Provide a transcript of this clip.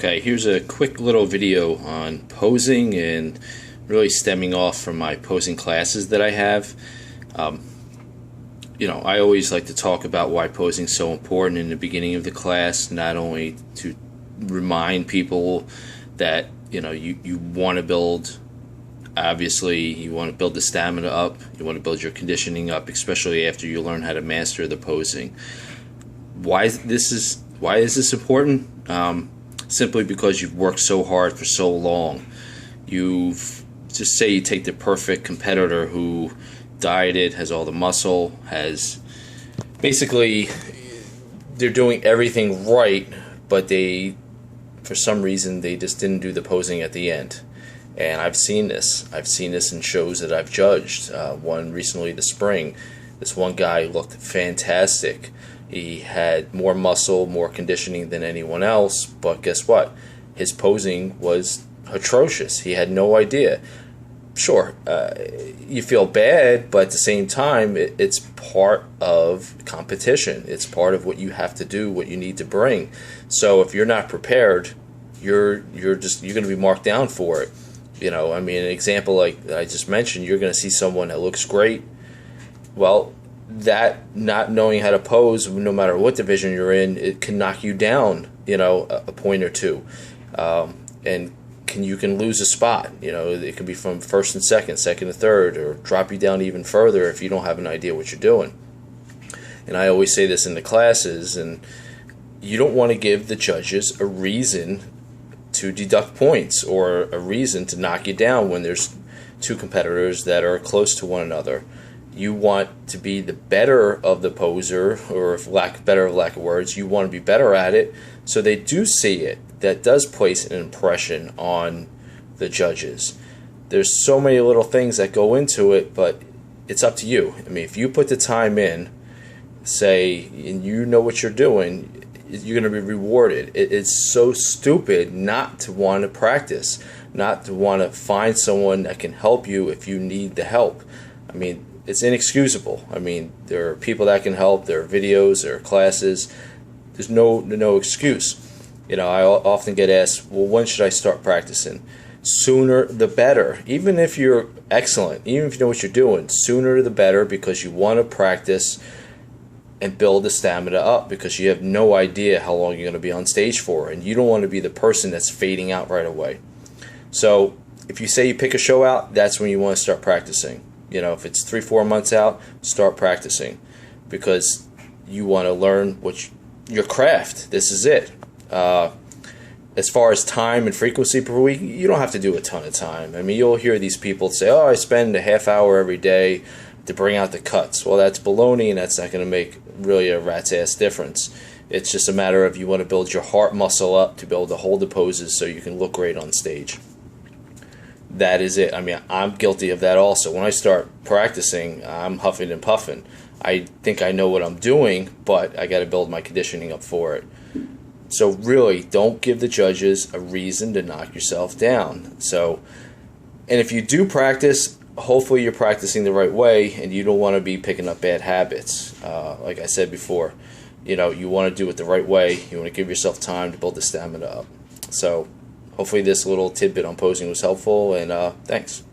Okay, here's a quick little video on posing and really stemming off from my posing classes that I have. I always like to talk about why posing is so important in the beginning of the class, not only to remind people that you want to build, obviously you want to build the stamina up, you want to build your conditioning up, especially after you learn how to master the posing. Why is this important? Simply because you've worked so hard for so long. Just say you take the perfect competitor who dieted, has all the muscle, has basically they're doing everything right, but for some reason they just didn't do the posing at the end. And I've seen this in shows that I've judged. One recently this spring, this one guy looked fantastic. He had more muscle, more conditioning than anyone else, but guess what? His posing was atrocious. He had no idea. Sure, you feel bad, but at the same time, it's part of competition. It's part of what you have to do, what you need to bring. So if you're not prepared, you're going to be marked down for it. An example like I just mentioned, you're going to see someone that looks great. Well, that not knowing how to pose, no matter what division you're in, it can knock you down, a point or two, and you can lose a spot. It could be from first and second to third, or drop you down even further if you don't have an idea what you're doing. And I always say this in the classes, and you don't want to give the judges a reason to deduct points or a reason to knock you down when there's two competitors that are close to one another. You want to be the better of the poser, or lack of words, you want to be better at it, so they do see it. That does place an impression on the judges. There's so many little things that go into it, but it's up to you. If you put the time in, and you know what you're doing, you're going to be rewarded. It's so stupid not to want to practice, not to want to find someone that can help you if you need the help. It's inexcusable. There are people that can help. There are videos, there are classes. There's no excuse. I often get asked, well, when should I start practicing? Sooner the better. Even if you're excellent, even if you know what you're doing, sooner the better, because you want to practice and build the stamina up, because you have no idea how long you're going to be on stage for, and you don't want to be the person that's fading out right away. So if you say you pick a show out, that's when you want to start practicing. If it's 3-4 months out, start practicing, because you want to learn your craft. This is it. As far as time and frequency per week, you don't have to do a ton of time. You'll hear these people say, oh, I spend a half hour every day to bring out the cuts. Well, that's baloney, and that's not going to make really a rat's ass difference. It's just a matter of you want to build your heart muscle up to be able to hold the poses so you can look great on stage. That is it. I'm guilty of that also. When I start practicing, I'm huffing and puffing. I think I know what I'm doing, but I got to build my conditioning up for it. So really, don't give the judges a reason to knock yourself down. And if you do practice, hopefully you're practicing the right way, and you don't want to be picking up bad habits. Like I said before, you want to do it the right way. You want to give yourself time to build the stamina up. So hopefully this little tidbit on posing was helpful, and thanks.